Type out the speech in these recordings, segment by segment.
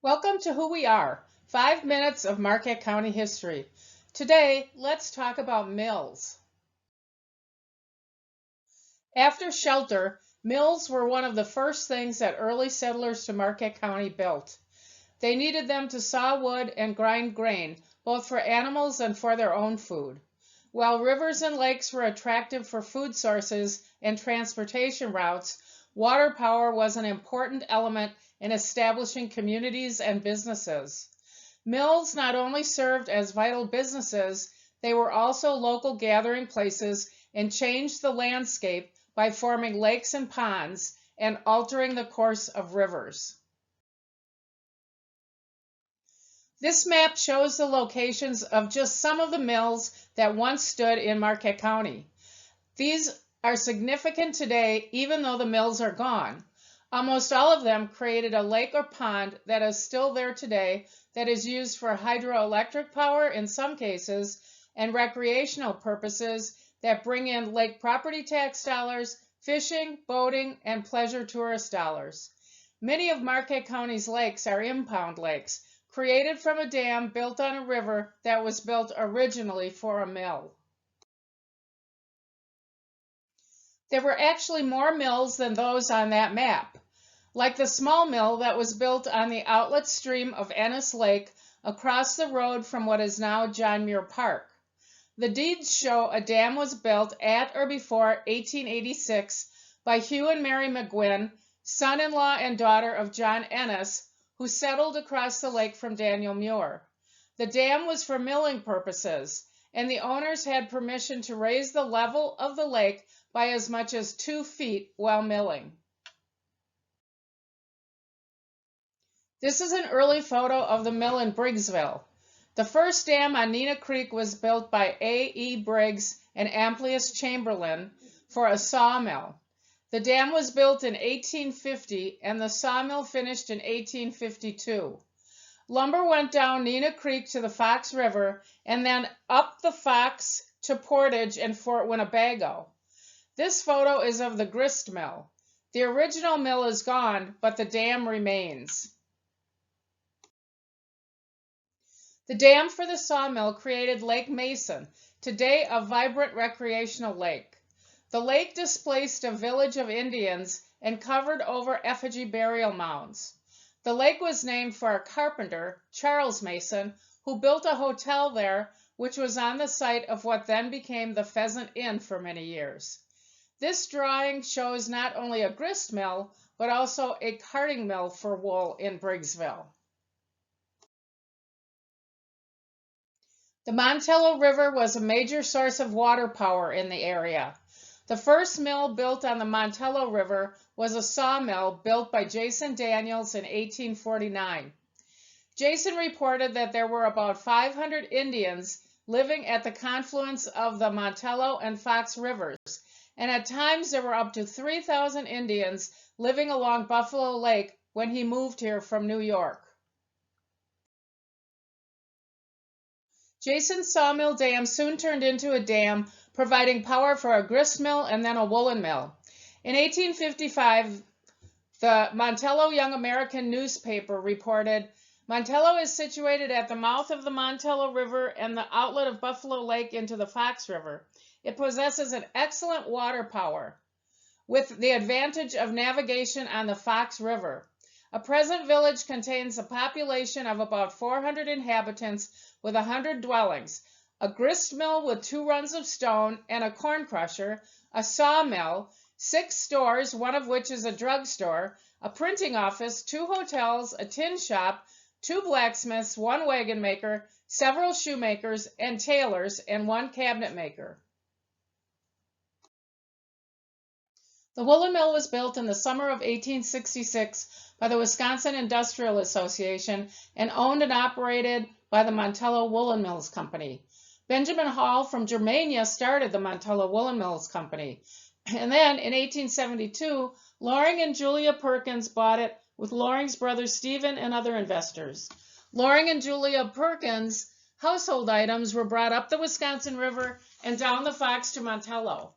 Welcome to Who We Are, 5 minutes of Marquette County history. Today, let's talk about mills. After shelter, mills were one of the first things that early settlers to Marquette County built. They needed them to saw wood and grind grain, both for animals and for their own food. While rivers and lakes were attractive for food sources and transportation routes, water power was an important element in establishing communities and businesses. Mills not only served as vital businesses, they were also local gathering places and changed the landscape by forming lakes and ponds and altering the course of rivers. This map shows the locations of just some of the mills that once stood in Marquette County. These are significant today, even though the mills are gone. Almost all of them created a lake or pond that is still there today that is used for hydroelectric power in some cases and recreational purposes that bring in lake property tax dollars, fishing, boating, and pleasure tourist dollars. Many of Marquette County's lakes are impound lakes, created from a dam built on a river that was built originally for a mill. There were actually more mills than those on that map, like the small mill that was built on the outlet stream of Ennis Lake across the road from what is now John Muir Park. The deeds show a dam was built at or before 1886 by Hugh and Mary McGwin, son-in-law and daughter of John Ennis, who settled across the lake from Daniel Muir. The dam was for milling purposes, and the owners had permission to raise the level of the lake by as much as 2 feet while milling. This is an early photo of the mill in Briggsville. The first dam on Neenah Creek was built by A.E. Briggs and Amplius Chamberlain for a sawmill. The dam was built in 1850 and the sawmill finished in 1852. Lumber went down Neenah Creek to the Fox River and then up the Fox to Portage and Fort Winnebago. This photo is of the grist mill. The original mill is gone, but the dam remains. The dam for the sawmill created Lake Mason, today a vibrant recreational lake. The lake displaced a village of Indians and covered over effigy burial mounds. The lake was named for a carpenter, Charles Mason, who built a hotel there, which was on the site of what then became the Pheasant Inn for many years. This drawing shows not only a grist mill, but also a carding mill for wool in Briggsville. The Montello River was a major source of water power in the area. The first mill built on the Montello River was a sawmill built by Jason Daniels in 1849. Jason reported that there were about 500 Indians living at the confluence of the Montello and Fox Rivers, and at times there were up to 3,000 Indians living along Buffalo Lake when he moved here from New York. Jason's sawmill dam soon turned into a dam, providing power for a grist mill and then a woolen mill. In 1855, the Montello Young American newspaper reported, "Montello is situated at the mouth of the Montello River and the outlet of Buffalo Lake into the Fox River. It possesses an excellent water power, with the advantage of navigation on the Fox River. A present village contains a population of about 400 inhabitants with 100 dwellings, a grist mill with 2 runs of stone and a corn crusher, a sawmill, 6 stores, one of which is a drugstore, a printing office, 2 hotels, a tin shop, 2 blacksmiths, 1 wagon maker, several shoemakers and tailors, and 1 cabinet maker." The woolen mill was built in the summer of 1866 by the Wisconsin Industrial Association and owned and operated by the Montello Woolen Mills Company. Benjamin Hall from Germania started the Montello Woolen Mills Company. And then in 1872, Loring and Julia Perkins bought it with Loring's brother Stephen and other investors. Loring and Julia Perkins' household items were brought up the Wisconsin River and down the Fox to Montello.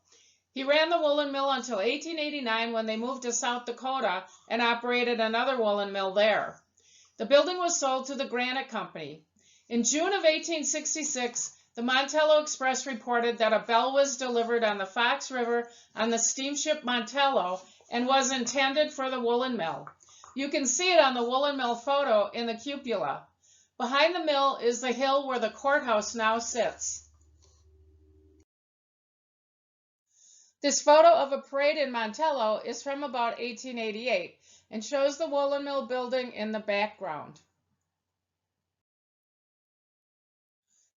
He ran the woolen mill until 1889 when they moved to South Dakota and operated another woolen mill there. The building was sold to the Granite Company. In June of 1866, the Montello Express reported that a bell was delivered on the Fox River on the steamship Montello and was intended for the woolen mill. You can see it on the woolen mill photo in the cupola. Behind the mill is the hill where the courthouse now sits. This photo of a parade in Montello is from about 1888 and shows the woolen mill building in the background.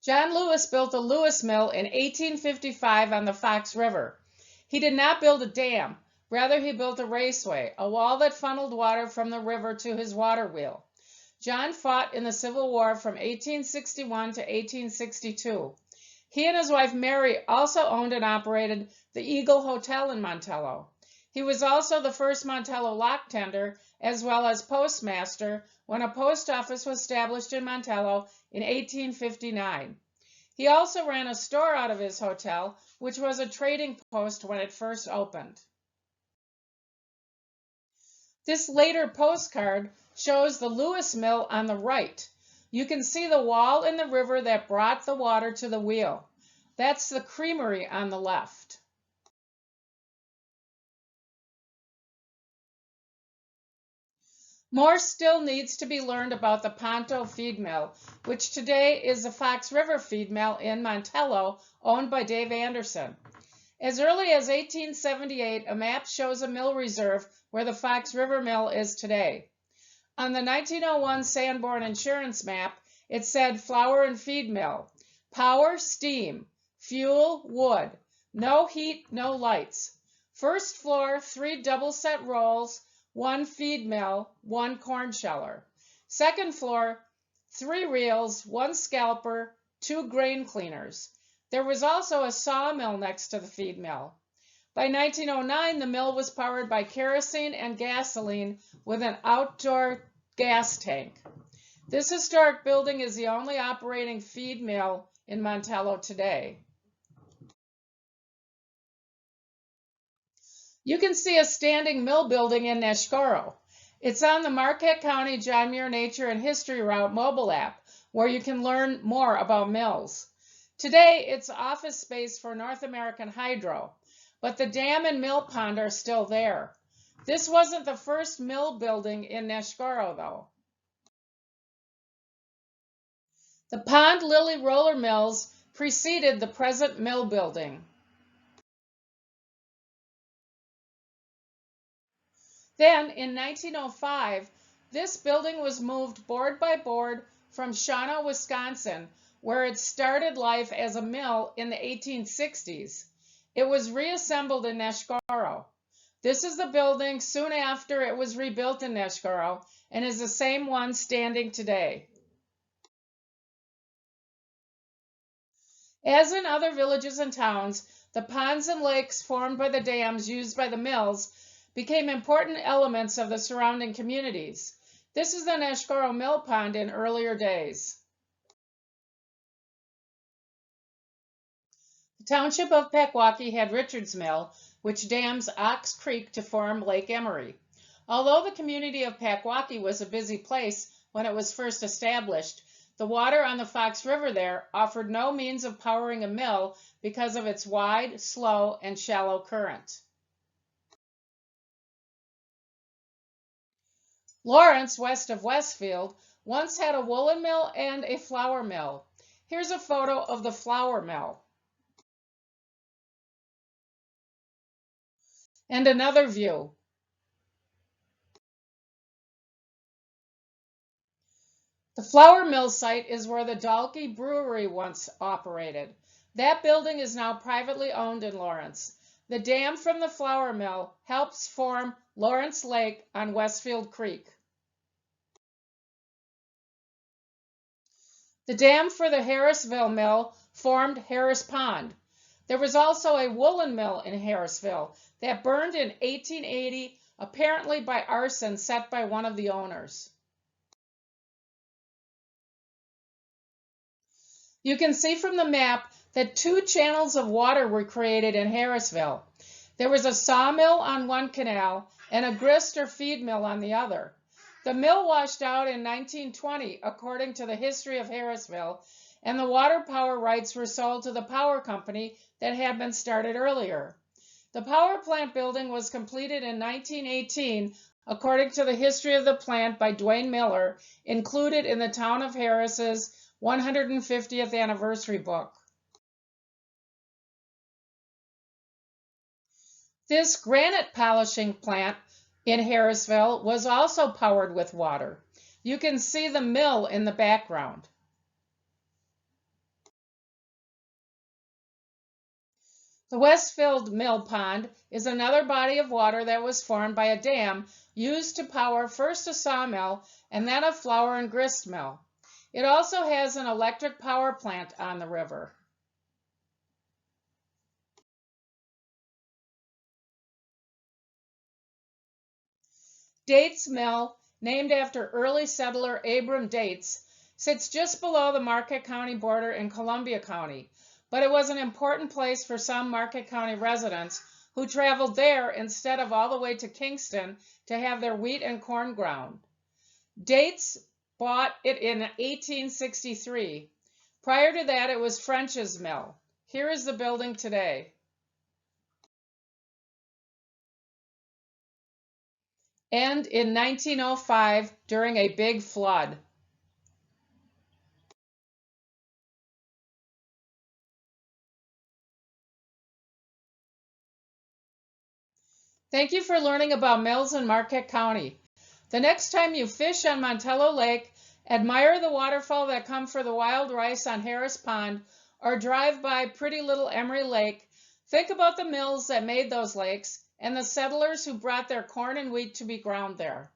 John Lewis built the Lewis Mill in 1855 on the Fox River. He did not build a dam, rather he built a raceway, a wall that funneled water from the river to his water wheel. John fought in the Civil War from 1861 to 1862. He and his wife Mary also owned and operated the Eagle Hotel in Montello. He was also the first Montello lock tender as well as postmaster when a post office was established in Montello in 1859. He also ran a store out of his hotel, which was a trading post when it first opened. This later postcard shows the Lewis Mill on the right. You can see the wall in the river that brought the water to the wheel. That's the creamery on the left. More still needs to be learned about the Ponto feed mill, which today is the Fox River feed mill in Montello, owned by Dave Anderson. As early as 1878, a map shows a mill reserve where the Fox River mill is today. On the 1901 Sanborn Insurance map, it said flour and feed mill. Power, steam. Fuel, wood. No heat, no lights. First floor, 3 double set rolls, 1 feed mill, 1 corn sheller. Second floor, 3 reels, 1 scalper, 2 grain cleaners. There was also a sawmill next to the feed mill. By 1909, the mill was powered by kerosene and gasoline with an outdoor gas tank. This historic building is the only operating feed mill in Montello today. You can see a standing mill building in Neshkoro. It's on the Marquette County John Muir Nature and History Route mobile app, where you can learn more about mills. Today, it's office space for North American Hydro, but the dam and mill pond are still there. This wasn't the first mill building in Neshkoro, though. The Pond Lily Roller Mills preceded the present mill building. Then, in 1905, this building was moved board by board from Shawano, Wisconsin, where it started life as a mill in the 1860s. It was reassembled in Neshkoro. This is the building soon after it was rebuilt in Neshkoro and is the same one standing today. As in other villages and towns, the ponds and lakes formed by the dams used by the mills became important elements of the surrounding communities. This is the Neshkoro Mill Pond in earlier days. The township of Pequawkee had Richards Mill, which dams Ox Creek to form Lake Emery. Although the community of Pequawkee was a busy place when it was first established, the water on the Fox River there offered no means of powering a mill because of its wide, slow, and shallow current. Lawrence, west of Westfield, once had a woolen mill and a flour mill. Here's a photo of the flour mill. And another view. The flour mill site is where the Dalkey Brewery once operated. That building is now privately owned in Lawrence. The dam from the flour mill helps form Lawrence Lake on Westfield Creek. The dam for the Harrisville Mill formed Harris Pond. There was also a woolen mill in Harrisville that burned in 1880, apparently by arson set by one of the owners. You can see from the map that 2 channels of water were created in Harrisville. There was a sawmill on one canal and a grist or feed mill on the other. The mill washed out in 1920, according to the history of Harrisville, and the water power rights were sold to the power company that had been started earlier. The power plant building was completed in 1918, according to the history of the plant by Dwayne Miller, included in the Town of Harris's 150th anniversary book. This granite polishing plant in Harrisville was also powered with water. You can see the mill in the background. The Westfield Mill Pond is another body of water that was formed by a dam used to power first a sawmill and then a flour and grist mill. It also has an electric power plant on the river. Dates Mill, named after early settler Abram Dates, sits just below the Marquette County border in Columbia County, but it was an important place for some Marquette County residents who traveled there instead of all the way to Kingston to have their wheat and corn ground. Dates bought it in 1863. Prior to that, it was French's mill. Here is the building today. And in 1905, during a big flood. Thank you for learning about mills in Marquette County. The next time you fish on Montello Lake, admire the waterfowl that come for the wild rice on Harris Pond, or drive by pretty little Emery Lake, think about the mills that made those lakes and the settlers who brought their corn and wheat to be ground there.